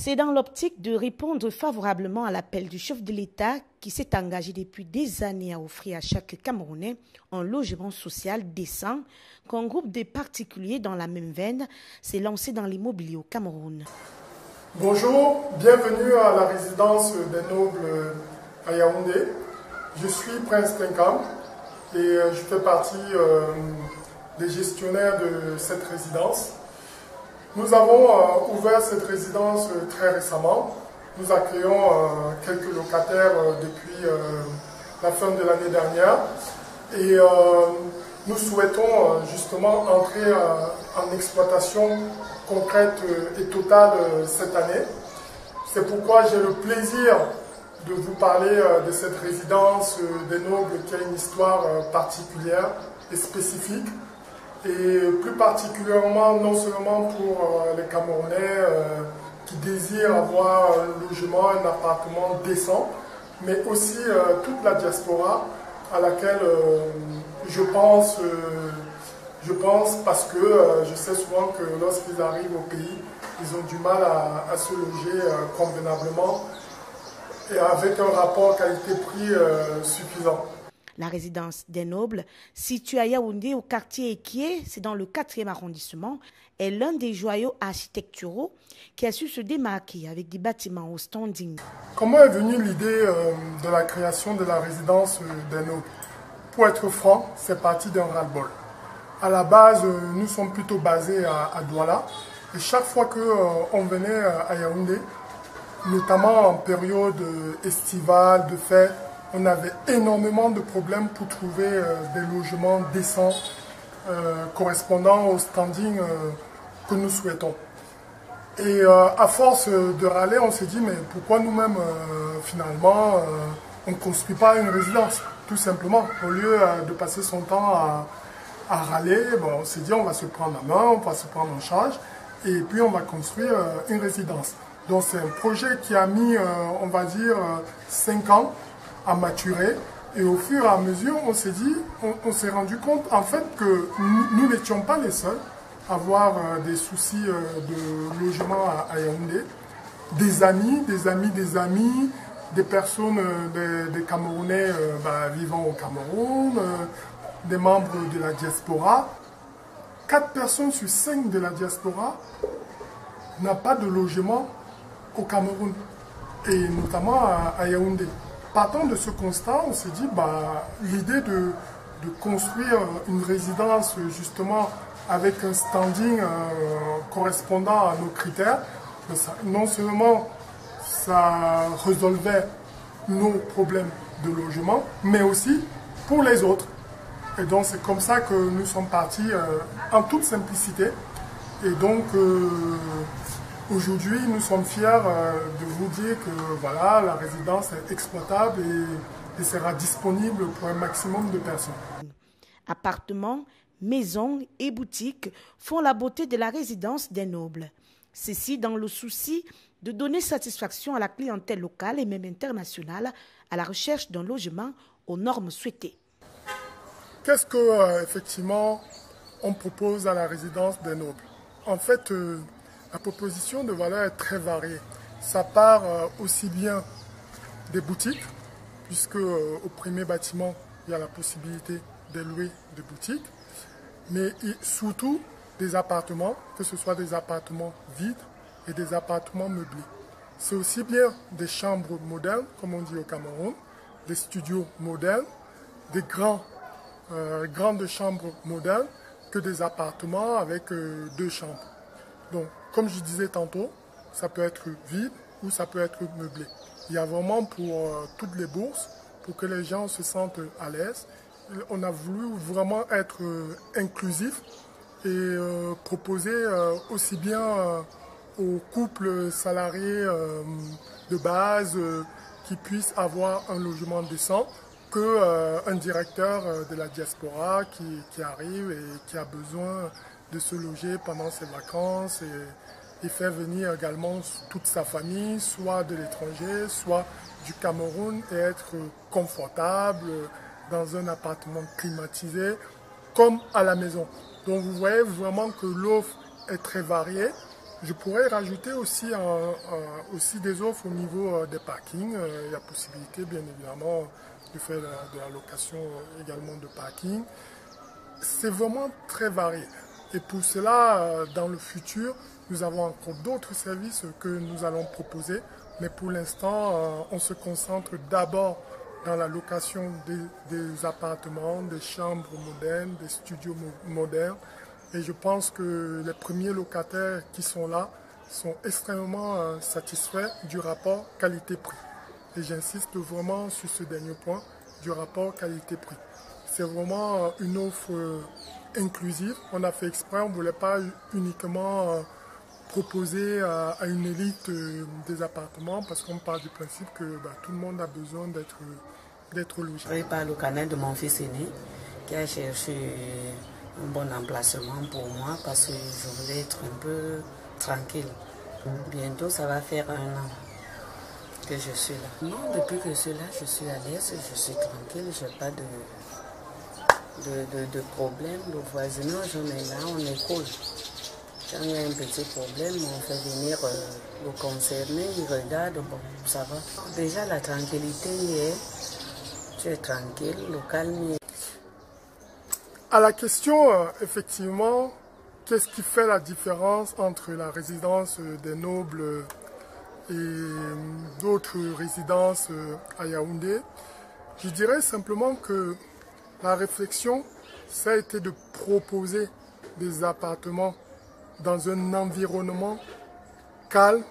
C'est dans l'optique de répondre favorablement à l'appel du chef de l'État qui s'est engagé depuis des années à offrir à chaque Camerounais un logement social décent qu'un groupe de particuliers dans la même veine s'est lancé dans l'immobilier au Cameroun. Bonjour, bienvenue à la résidence des Nobles à Yaoundé. Je suis Prince Tenkam et je fais partie des gestionnaires de cette résidence. Nous avons ouvert cette résidence très récemment. Nous accueillons quelques locataires depuis la fin de l'année dernière et nous souhaitons justement entrer en exploitation concrète et totale cette année. C'est pourquoi j'ai le plaisir de vous parler de cette résidence des Nobles qui a une histoire particulière et spécifique. Et plus particulièrement, non seulement pour les Camerounais qui désirent avoir un logement, un appartement décent, mais aussi toute la diaspora à laquelle je pense parce que je sais souvent que lorsqu'ils arrivent au pays, ils ont du mal à se loger convenablement et avec un rapport qualité-prix suffisant. La résidence des Nobles, située à Yaoundé au quartier Ekié, c'est dans le 4e arrondissement, est l'un des joyaux architecturaux qui a su se démarquer avec des bâtiments au standing. Comment est venue l'idée de la création de la résidence des Nobles? Pour être franc, c'est parti d'un ras-le-bol. À la base, nous sommes plutôt basés à Douala et chaque fois qu'on venait à Yaoundé, notamment en période estivale, de fête, on avait énormément de problèmes pour trouver des logements décents correspondant au standing que nous souhaitons. Et à force de râler, on s'est dit mais pourquoi nous-mêmes finalement on ne construit pas une résidence tout simplement. Au lieu de passer son temps à râler, bon, on s'est dit on va se prendre la main, on va se prendre en charge et puis on va construire une résidence. Donc c'est un projet qui a mis, on va dire, 5 ans à maturer et au fur et à mesure on s'est dit, on s'est rendu compte en fait que nous n'étions pas les seuls à avoir des soucis de logement à Yaoundé. Des amis, des personnes, des Camerounais vivant au Cameroun, des membres de la diaspora. 4 personnes sur 5 de la diaspora n'ont pas de logement au Cameroun et notamment à Yaoundé. Partant de ce constat, on s'est dit l'idée de construire une résidence justement avec un standing correspondant à nos critères, non seulement ça résolvait nos problèmes de logement, mais aussi pour les autres. Et donc c'est comme ça que nous sommes partis en toute simplicité. Et donc aujourd'hui, nous sommes fiers de vous dire que voilà, la résidence est exploitable et sera disponible pour un maximum de personnes. Appartements, maisons et boutiques font la beauté de la résidence des Nobles. Ceci dans le souci de donner satisfaction à la clientèle locale et même internationale à la recherche d'un logement aux normes souhaitées. Qu'est-ce que effectivement on propose à la résidence des Nobles? En fait, la proposition de valeur est très variée. Ça part aussi bien des boutiques, puisque au premier bâtiment, il y a la possibilité de louer des boutiques, mais surtout des appartements, que ce soit des appartements vides et des appartements meublés. C'est aussi bien des chambres modernes, comme on dit au Cameroun, des studios modernes, des grandes chambres modernes, que des appartements avec 2 chambres. Donc, comme je disais tantôt, ça peut être vide ou ça peut être meublé. Il y a vraiment pour toutes les bourses, pour que les gens se sentent à l'aise. On a voulu vraiment être inclusif et proposer aussi bien aux couples salariés de base qui puissent avoir un logement décent qu'un directeur de la diaspora qui arrive et qui a besoin de se loger pendant ses vacances et faire venir également toute sa famille, soit de l'étranger, soit du Cameroun, et être confortable dans un appartement climatisé comme à la maison. Donc vous voyez vraiment que l'offre est très variée Je pourrais rajouter aussi, aussi des offres au niveau des parkings. Il y a possibilité, bien évidemment, de faire de la location également de parking. C'est vraiment très varié. Et pour cela, dans le futur, nous avons encore d'autres services que nous allons proposer. Mais pour l'instant, on se concentre d'abord dans la location des appartements, des chambres modernes, des studios modernes. Et je pense que les premiers locataires qui sont là sont extrêmement satisfaits du rapport qualité-prix. Et j'insiste vraiment sur ce dernier point, du rapport qualité-prix. C'est vraiment une offre inclusive. On a fait exprès, on ne voulait pas uniquement proposer à une élite des appartements parce qu'on part du principe que tout le monde a besoin d'être logé. Je par le canal de mon fils aîné qui a cherché un bon emplacement pour moi parce que je voulais être un peu tranquille. Bientôt, ça va faire 1 an que je suis là. Non, depuis que je suis là, je suis à l'aise, je suis tranquille, je n'ai pas de problème. Le voisinage, on est là, on est cool. Quand il y a un petit problème, on fait venir le concerné, il regarde, bon, ça va. Déjà, la tranquillité est, tu es tranquille, le calme. À la question, effectivement, qu'est-ce qui fait la différence entre la résidence des nobles et d'autres résidences à Yaoundé? Je dirais simplement que la réflexion, ça a été de proposer des appartements dans un environnement calme,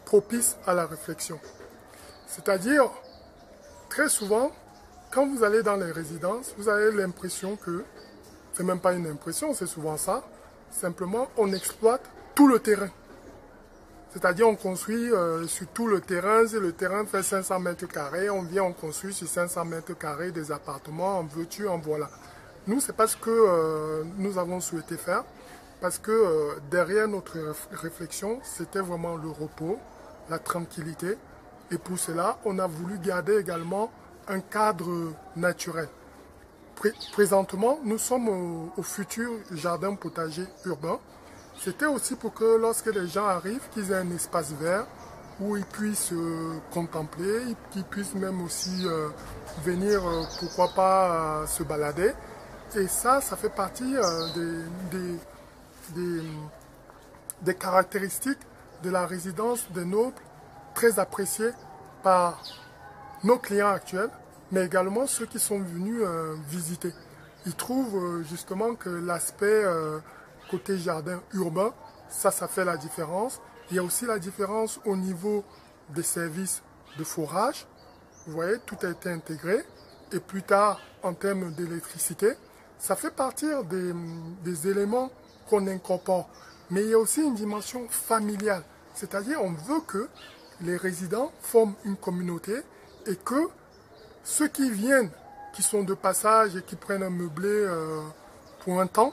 propice à la réflexion. C'est-à-dire, très souvent, quand vous allez dans les résidences, vous avez l'impression que, c'est même pas une impression, c'est souvent ça, simplement on exploite tout le terrain. C'est-à-dire on construit sur tout le terrain, si le terrain fait 500 mètres carrés, on vient, on construit sur 500 mètres carrés des appartements, en veux-tu, en voilà. Nous, c'est pas ce que nous avons souhaité faire, parce que derrière notre réflexion, c'était vraiment le repos, la tranquillité, et pour cela, on a voulu garder également un cadre naturel. Présentement, nous sommes au futur jardin potager urbain. C'était aussi pour que lorsque les gens arrivent, qu'ils aient un espace vert où ils puissent contempler, qu'ils puissent même aussi venir, pourquoi pas, se balader. Et ça fait partie des caractéristiques de la résidence des nobles, très appréciée par nos clients actuels, mais également ceux qui sont venus visiter. Ils trouvent justement que l'aspect côté jardin urbain, ça fait la différence. Il y a aussi la différence au niveau des services de forage. Vous voyez, tout a été intégré. Et plus tard, en termes d'électricité, ça fait partie des éléments qu'on incorpore. Mais il y a aussi une dimension familiale. C'est-à-dire, on veut que les résidents forment une communauté et que ceux qui viennent, qui sont de passage et qui prennent un meublé pour un temps,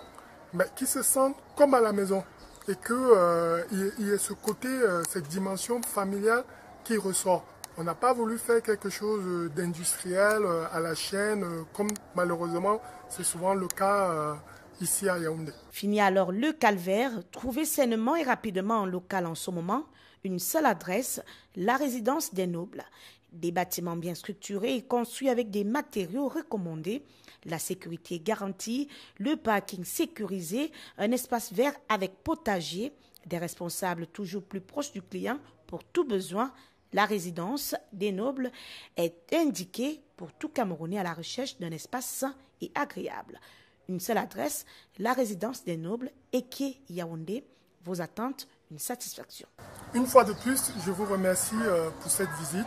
mais qui se sentent comme à la maison. Et qu'il y ait ce côté, cette dimension familiale qui ressort. On n'a pas voulu faire quelque chose d'industriel à la chaîne, comme malheureusement c'est souvent le cas ici à Yaoundé. Fini alors le calvaire, trouvé sainement et rapidement en local en ce moment, une seule adresse, la résidence des nobles. Des bâtiments bien structurés et construits avec des matériaux recommandés, la sécurité garantie, le parking sécurisé, un espace vert avec potager, des responsables toujours plus proches du client pour tout besoin. La résidence des nobles est indiquée pour tout Camerounais à la recherche d'un espace sain et agréable. Une seule adresse, la résidence des nobles, Eke Yaoundé. Vos attentes, une satisfaction. Une fois de plus, je vous remercie pour cette visite.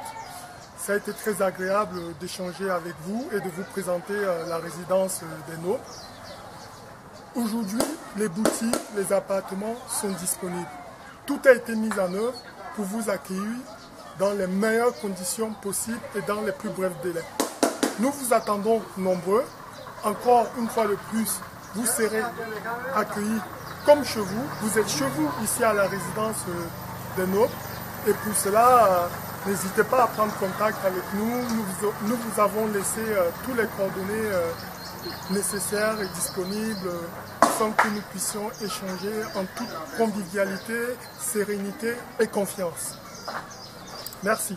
Ça a été très agréable d'échanger avec vous et de vous présenter la résidence des nobles. Aujourd'hui, les boutiques, les appartements sont disponibles. Tout a été mis en œuvre pour vous accueillir dans les meilleures conditions possibles et dans les plus brefs délais. Nous vous attendons nombreux. Encore une fois de plus, vous serez accueillis comme chez vous. Vous êtes chez vous ici à la résidence des nobles. Et pour cela, n'hésitez pas à prendre contact avec nous. Nous vous avons laissé tous les coordonnées nécessaires et disponibles façon que nous puissions échanger en toute convivialité, sérénité et confiance. Merci.